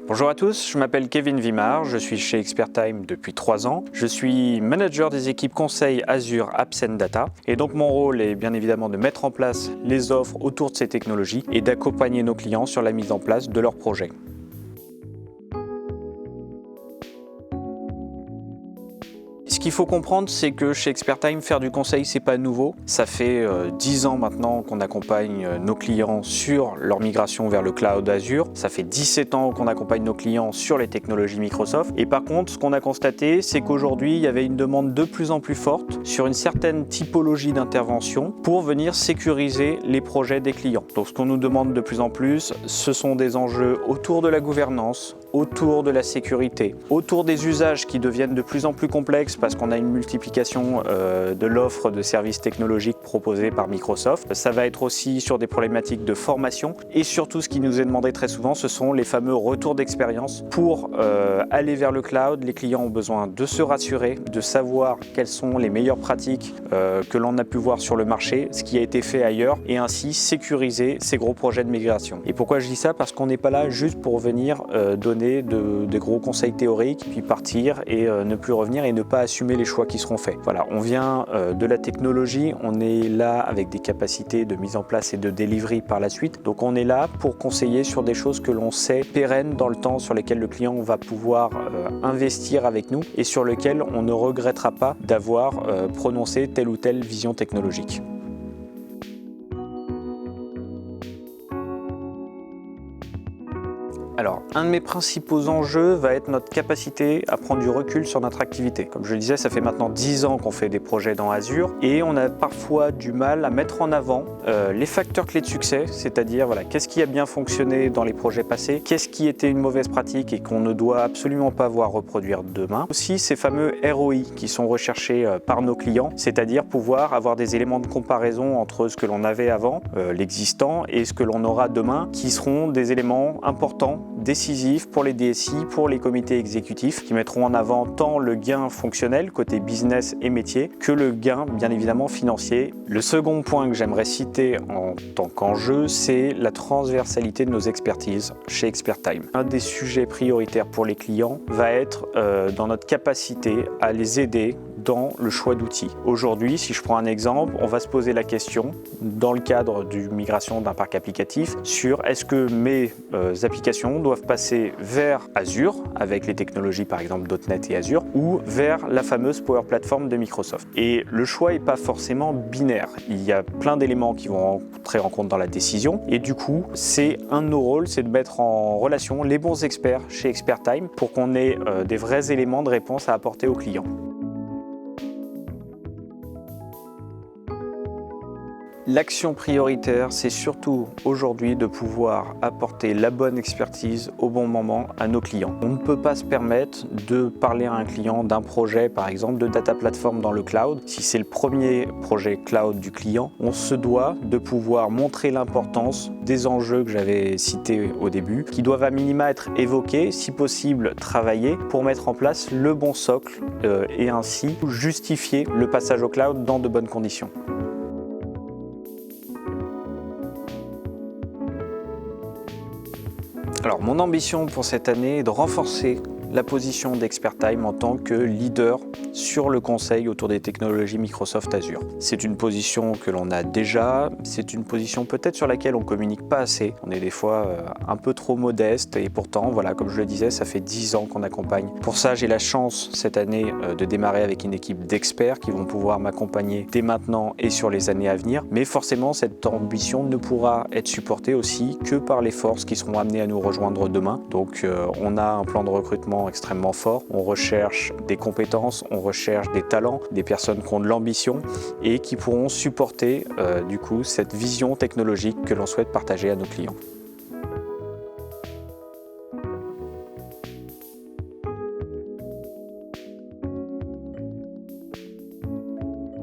Bonjour à tous, je m'appelle Kevin Vimard, je suis chez Expertime depuis 3 ans. Je suis manager des équipes conseil Azure Apps and Data et donc mon rôle est bien évidemment de mettre en place les offres autour de ces technologies et d'accompagner nos clients sur la mise en place de leurs projets. Ce qu'il faut comprendre, c'est que chez Expertime, faire du conseil, c'est pas nouveau. Ça fait 10 ans maintenant qu'on accompagne nos clients sur leur migration vers le cloud Azure. Ça fait 17 ans qu'on accompagne nos clients sur les technologies Microsoft. Et par contre, ce qu'on a constaté, c'est qu'aujourd'hui, il y avait une demande de plus en plus forte sur une certaine typologie d'intervention pour venir sécuriser les projets des clients. Donc, ce qu'on nous demande de plus en plus, ce sont des enjeux autour de la gouvernance, autour de la sécurité, autour des usages qui deviennent de plus en plus complexes parce qu'on a une multiplication de l'offre de services technologiques proposés par Microsoft. Ça va être aussi sur des problématiques de formation et surtout ce qui nous est demandé très souvent, ce sont les fameux retours d'expérience. Pour aller vers le cloud, les clients ont besoin de se rassurer, de savoir quelles sont les meilleures pratiques que l'on a pu voir sur le marché, ce qui a été fait ailleurs et ainsi sécuriser ces gros projets de migration. Et pourquoi je dis ça? Parce qu'on n'est pas là juste pour venir donner des gros conseils théoriques, puis partir et ne plus revenir et ne pas assumer les choix qui seront faits. Voilà, on vient de la technologie, on est là avec des capacités de mise en place et de delivery par la suite. Donc on est là pour conseiller sur des choses que l'on sait pérennes dans le temps, sur lesquelles le client va pouvoir investir avec nous et sur lesquelles on ne regrettera pas d'avoir prononcé telle ou telle vision technologique. Alors, un de mes principaux enjeux va être notre capacité à prendre du recul sur notre activité. Comme je le disais, ça fait maintenant 10 ans qu'on fait des projets dans Azure et on a parfois du mal à mettre en avant les facteurs clés de succès, c'est-à-dire voilà, qu'est-ce qui a bien fonctionné dans les projets passés, qu'est-ce qui était une mauvaise pratique et qu'on ne doit absolument pas voir reproduire demain. Aussi, ces fameux ROI qui sont recherchés par nos clients, c'est-à-dire pouvoir avoir des éléments de comparaison entre ce que l'on avait avant, l'existant, et ce que l'on aura demain, qui seront des éléments importants, décisifs pour les DSI, pour les comités exécutifs, qui mettront en avant tant le gain fonctionnel côté business et métier que le gain bien évidemment financier. Le second point que j'aimerais citer en tant qu'enjeu, c'est la transversalité de nos expertises chez Expertime. Un des sujets prioritaires pour les clients va être dans notre capacité à les aider dans le choix d'outils. Aujourd'hui, si je prends un exemple, on va se poser la question, dans le cadre d'une migration d'un parc applicatif, sur est-ce que mes applications doivent passer vers Azure, avec les technologies par exemple .NET et Azure, ou vers la fameuse Power Platform de Microsoft. Et le choix n'est pas forcément binaire. Il y a plein d'éléments qui vont entrer en compte dans la décision, et du coup, c'est un de nos rôles, c'est de mettre en relation les bons experts chez Expertime pour qu'on ait des vrais éléments de réponse à apporter aux clients. L'action prioritaire, c'est surtout aujourd'hui de pouvoir apporter la bonne expertise au bon moment à nos clients. On ne peut pas se permettre de parler à un client d'un projet, par exemple, de data platform dans le cloud. Si c'est le premier projet cloud du client, on se doit de pouvoir montrer l'importance des enjeux que j'avais cités au début, qui doivent à minima être évoqués, si possible travaillés, pour mettre en place le bon socle et ainsi justifier le passage au cloud dans de bonnes conditions. Alors, mon ambition pour cette année est de renforcer la position d'Expertime en tant que leader sur le conseil autour des technologies Microsoft Azure. C'est une position que l'on a déjà, c'est une position peut-être sur laquelle on ne communique pas assez. On est des fois un peu trop modeste et pourtant, voilà, comme je le disais, ça fait 10 ans qu'on accompagne. Pour ça, j'ai la chance cette année de démarrer avec une équipe d'experts qui vont pouvoir m'accompagner dès maintenant et sur les années à venir. Mais forcément, cette ambition ne pourra être supportée aussi que par les forces qui seront amenées à nous rejoindre demain. Donc, on a un plan de recrutement extrêmement fort. On recherche des compétences, on recherche des talents, des personnes qui ont de l'ambition et qui pourront supporter du coup cette vision technologique que l'on souhaite partager à nos clients.